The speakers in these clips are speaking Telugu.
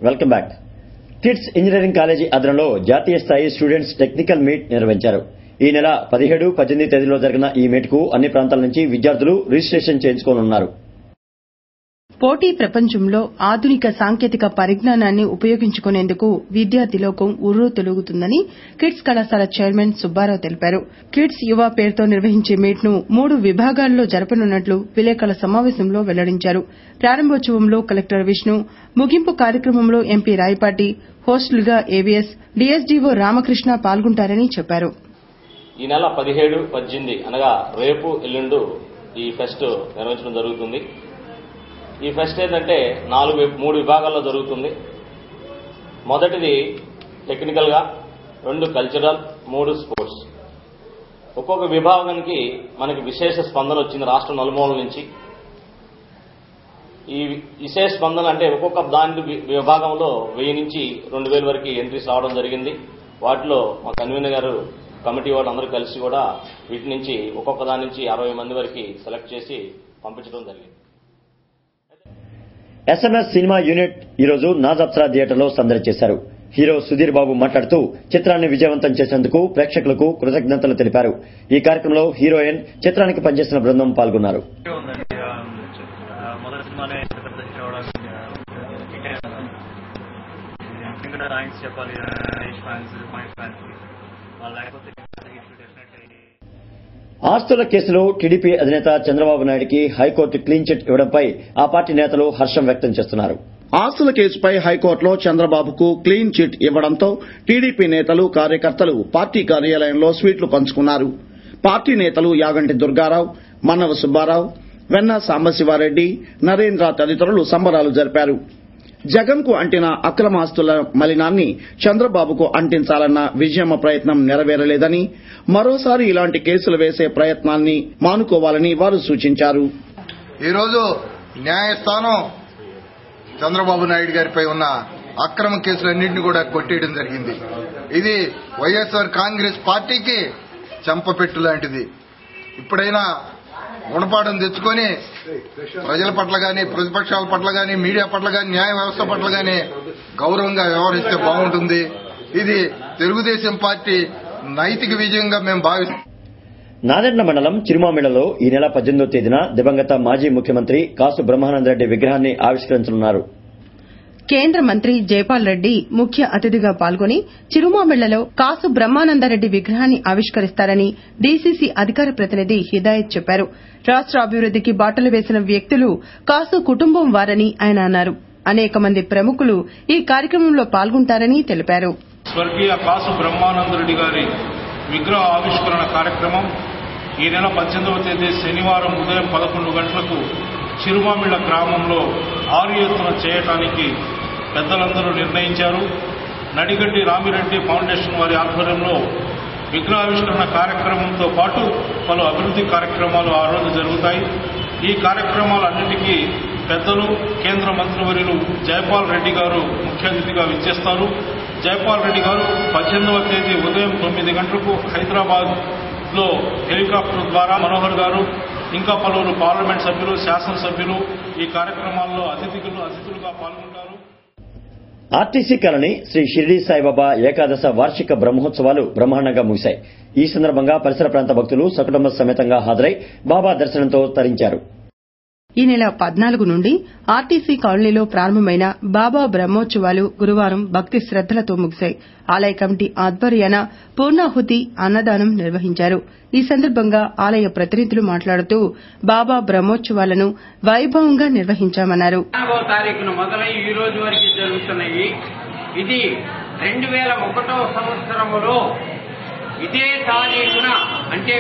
Welcome back. Kids engineering college ఆధ్వర్యంలో జాతీయ స్థాయి స్టూడెంట్స్ టెక్నికల్ మీట్ నిర్వహించారు. ఈ నెల 17, 18 తేదీల్లో జరిగిన ఈ మీట్కు అన్ని ప్రాంతాల నుంచి విద్యార్థులు రిజిస్ట్రేషన్ చేయించుకోనున్నారు. పోటీ ప్రపంచంలో ఆధునిక సాంకేతిక పరిజ్ఞానాన్ని ఉపయోగించుకునేందుకు విద్యార్థి లోకం ఉర్రూతలూగుతుందని కిడ్స్ కళాశాల చైర్మన్ సుబ్బారావు తెలిపారు. కిడ్స్ యువ పేరుతో నిర్వహించే మీట్ ను 3 విభాగాల్లో జరపనున్నట్లు విలేకరుల సమావేశంలో వెల్లడించారు. ప్రారంభోత్సవంలో కలెక్టర్ విష్ణు, ముగింపు కార్యక్రమంలో ఎంపీ రాయపాటి, హోస్టులుగా ఏవీఎస్, డీఎస్డీఓ రామకృష్ణ పాల్గొంటారని చెప్పారు. ఈ నెల 17, 18 అనగా రేపు ఎల్లుండు ఈ ఫెస్ట్ నిర్వహించడం జరుగుతుంది. ఈ ఫెస్ట్ ఏంటంటే 3 విభాగాల్లో జరుగుతుంది. మొదటిది టెక్నికల్ గా, 2 కల్చరల్, 3 స్పోర్ట్స్. ఒక్కొక్క విభాగానికి మనకి విశేష స్పందన వచ్చింది రాష్ట్రం నలుమూలల నుంచి. ఈ విశేష స్పందన అంటే ఒక్కొక్క దాని విభాగంలో 1000 నుంచి 2000 వరకు ఎంట్రీస్ రావడం జరిగింది. వాటిలో మా కన్వీనర్ గారు, కమిటీ వాళ్ళు అందరూ కలిసి కూడా వీటి నుంచి ఒక్కొక్క దాని నుంచి 60 మంది వరకు సెలెక్ట్ చేసి పంపించడం జరిగింది. SMS సినిమా యూనిట్ ఈరోజు నాజ్ అప్సరా థియేటర్లో సందడి చేశారు. హీరో సుధీర్ బాబు మాట్లాడుతూ చిత్రాన్ని విజయవంతం చేసేందుకు ప్రేక్షకులకు కృతజ్ఞతలు తెలిపారు. ఈ కార్యక్రమంలో హీరోయిన్, చిత్రానికి పనిచేసిన బృందం పాల్గొన్నారు. ఆస్తుల కేసులో టీడీపీ అధినేత చంద్రబాబు నాయుడికి హైకోర్టు క్లీన్ చిట్ ఇవ్వడంపై ఆ పార్టీ నేతలు హర్షం వ్యక్తం చేస్తున్నారు. ఆస్తుల కేసుపై హైకోర్టులో చంద్రబాబుకు క్లీన్ చిట్ ఇవ్వడంతో టీడీపీ నేతలు, కార్యకర్తలు పార్టీ కార్యాలయంలో స్వీట్లు పంచుకున్నారు. పార్టీ నేతలు యాగంటి దుర్గారావు, మన్నవ సుబ్బారావు, వెన్న సాంబశివారెడ్డి, నరేంద్ర తదితరులు సంబరాలు జరిపారు. జగన్ కు అంటిన అక్రమాస్తుల మలినాన్ని చంద్రబాబుకు అంటించాలన్న విజయమ్మ ప్రయత్నం నెరవేరలేదని, మరోసారి ఇలాంటి కేసులు వేసే ప్రయత్నాన్ని మానుకోవాలని వారు సూచించారు. ఈరోజు న్యాయస్థానం చంద్రబాబు నాయుడు గారిపై ఉన్న అక్రమ కేసులన్నింటినీ కూడా కొట్టేయడం జరిగింది. ఇది వైఎస్ఆర్ కాంగ్రెస్ పార్టీకి చెంపపెట్టు లాంటిది. ఇప్పుడైనా గుణపాఠం తెచ్చుకొని ప్రజల పట్ల గాని, ప్రతిపక్షాల పట్ల గాని, మీడియా పట్ల గాని, న్యాయ వ్యవస్థ పట్ల గాని గౌరవంగా వ్యవహరిస్తే బాగుంటుంది. ఇది తెలుగుదేశం పార్టీ నైతిక విజయంగా మేము భావిస్తాం. నాదెండ్ల మండలం చిరుమామిళ్లలో ఈ నెల 18వ తేదీన దివంగత మాజీ ముఖ్యమంత్రి కాసు బ్రహ్మానందరెడ్డి విగ్రహాన్ని ఆవిష్కరించనున్నారు. కేంద్ర మంత్రి జైపాల్ రెడ్డి ముఖ్య అతిథిగా పాల్గొని చిరుమామిళ్లలో కాసు బ్రహ్మానందరెడ్డి విగ్రహాన్ని ఆవిష్కరిస్తారని డీసీసీ అధికార ప్రతినిధి హిదాయత్ చెప్పారు. రాష్ట అభివృద్దికి బాటలు వేసిన వ్యక్తులు కాసు కుటుంబం వారని ఆయన అన్నారు. అనేక మంది ప్రముఖులు ఈ కార్యక్రమంలో పాల్గొంటారని తెలిపారు. స్వర్గీయ కాసు బ్రహ్మానందరెడ్డి గారి విగ్రహ ఆవిష్కరణ కార్యక్రమం ఈ నెల 18వ తేదీ శనివారం ఉదయం 11 గంటలకు చిరుమామిళ్ల గ్రామంలో 6 ఎత్తున చేయడానికి పెద్దలందరూ నిర్ణయించారు. నడిగడ్డి రామిరెడ్డి ఫౌండేషన్ వారి ఆధ్వర్యంలో విగ్రహావిష్కరణ కార్యక్రమంతో పాటు పలు అభివృద్ది కార్యక్రమాలు ఆ రోజు జరుగుతాయి. ఈ కార్యక్రమాలన్నింటికీ పెద్దలు, కేంద్ర మంత్రివర్యులు జైపాల్ రెడ్డి గారు ముఖ్య అతిథిగా విచ్చేస్తారు. జైపాల్ రెడ్డి గారు 18వ తేదీ ఉదయం 9 గంటలకు హైదరాబాద్ లో హెలికాప్టర్ ద్వారా మనోహర్ గారు, ఇంకా పలువురు పార్లమెంట్ సభ్యులు, శాసనసభ్యులు ఈ కార్యక్రమాల్లో అతిథులుగా పాల్గొంటారు. ఆర్టీసీ కాలనీ శ్రీ షిరిడి సాయిబాబా ఏకాదశ వార్షిక బ్రహ్మోత్సవాలు బ్రహ్మాండంగా ముగిశాయి. ఈ సందర్భంగా పరిసర ప్రాంత భక్తులు సకుటుంబ సమేతంగా హాజరై బాబా దర్శనంతో తరించారు. ఈ నెల 14 నుండి ఆర్టీసీ కాలనీలో ప్రారంభమైన బాబా బ్రహ్మోత్సవాలు గురువారం భక్తి శ్రద్దలతో ముగిశాయి. ఆలయ కమిటీ ఆధ్వర్యాన పూర్ణాహుతి, అన్నదానం నిర్వహించారు. ఈ సందర్భంగా ఆలయ ప్రతినిధులు మాట్లాడుతూ బాబా బ్రహ్మోత్సవాలను వైభవంగా నిర్వహించామన్నారు. 4వ తారీఖున మొదలై ఈ రోజు వరకు జరుగుతున్నాయి. ఇది 2001వ సంవత్సరంలో ఇదే తారీఖున అంటే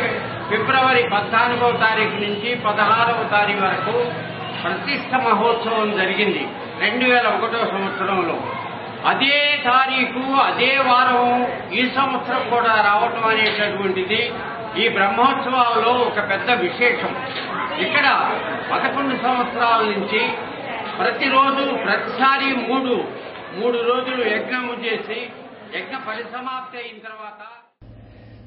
ఫిబ్రవరి 14వ తారీఖు నుంచి 16వ తారీఖు వరకు ప్రతిష్ఠ మహోత్సవం జరిగింది 2001వ సంవత్సరంలో. అదే తారీఖు, అదే వారం ఈ సంవత్సరం కూడా రావటం అనేటటువంటిది ఈ బ్రహ్మోత్సవాల్లో ఒక పెద్ద విశేషం. ఇక్కడ 11 సంవత్సరాల నుంచి ప్రతిరోజు ప్రతిసారి మూడు రోజులు యజ్ఞము చేసి యజ్ఞ పరిసమాప్తి అయిన తర్వాత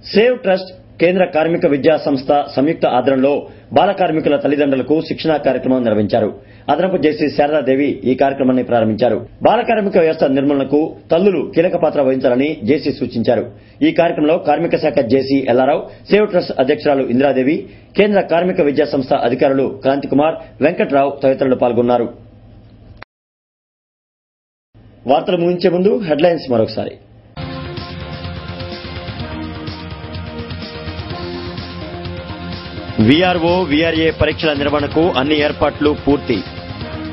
సేవ్ ట్రస్ట్ కేంద్ర కార్మిక విద్యా సంస్థ సంయుక్త ఆధ్వర్యంలో బాల కార్మికుల తల్లిదండ్రులకు శిక్షణా కార్యక్రమం నిర్వహించారు. అదనపు జేసీ శారదాదేవి ఈ కార్యక్రమాన్ని ప్రారంభించారు. బాల కార్మిక వ్యవస్థ నిర్మూలనకు తల్లులు కీలక పాత్ర వహించాలని జేసీ సూచించారు. ఈ కార్యక్రమంలో కార్మిక శాఖ జేసీ ఎల్లారావు, సేవ్ ట్రస్ట్ అధ్యక్షురాలు ఇందిరాదేవి, కేంద్ర కార్మిక విద్యా సంస్థ అధికారులు క్రాంతికుమార్, వెంకట్రావు తదితరులు పాల్గొన్నారు. వార్తలు ముగించే ముందు హెడ్లైన్స్ మరొకసారి. వీఆర్ఓ, వీఆర్ఏ పరీక్షల నిర్వహణకు అన్ని ఏర్పాట్లు పూర్తి.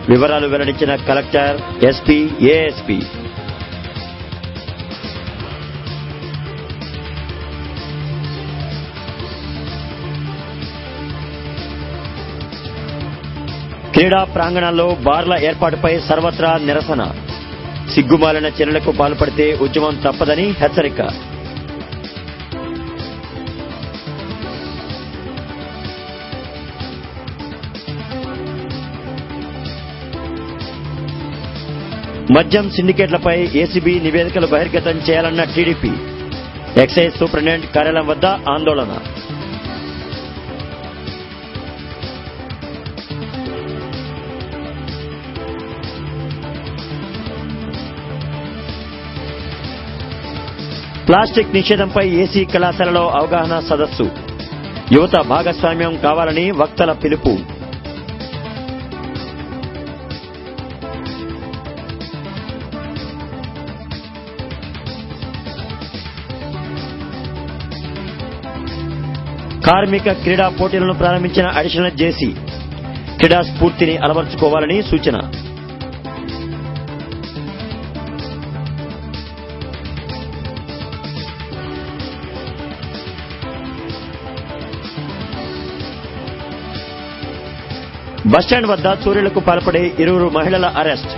వివరాలు వెల్లడించిన కలెక్టర్, ఎస్పీ, ఏఎస్పీ. క్రీడా ప్రాంగణాల్లో బార్ల ఏర్పాటుపై సర్వత్రా నిరసన. సిగ్గుమాలిన చర్యలకు పాల్పడితే ఉద్యమం తప్పదని హెచ్చరిక. మద్యం సిండికేట్లపై ఏసీబీ నివేదికలు బహిర్గతం చేయాలన్న టీడీపీ. ఎక్సైజ్ సూపరింటెండెంట్ కార్యాలయం వద్ద ఆందోళన. ప్లాస్టిక్ నిషేధంపై ఏసీ కళాశాలలో అవగాహన సదస్సు. యువత భాగస్వామ్యం కావాలని వక్తల పిలుపు. కార్మిక క్రీడా పోటీలను ప్రారంభించిన అడిషనల్ జేసీ. క్రీడా స్ఫూర్తిని అలవర్చుకోవాలని సూచన. బస్టాండ్ వద్ద చోరీలకు పాల్పడే 20 మహిళల అరెస్ట్.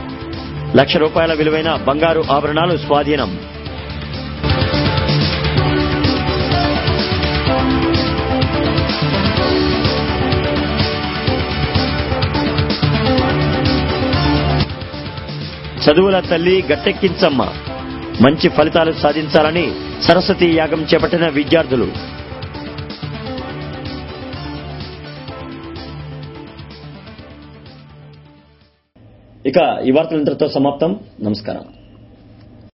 ₹1,00,000 విలువైన బంగారు ఆభరణాలు స్వాధీనం. చదువుల తల్లి గట్టెక్కించమ్మ. మంచి ఫలితాలు సాధించాలని సరస్వతి యాగం చేపట్టిన విద్యార్థులు. ఇక ఈ వార్తలు ఇంతటితో సమాప్తం. నమస్కారం.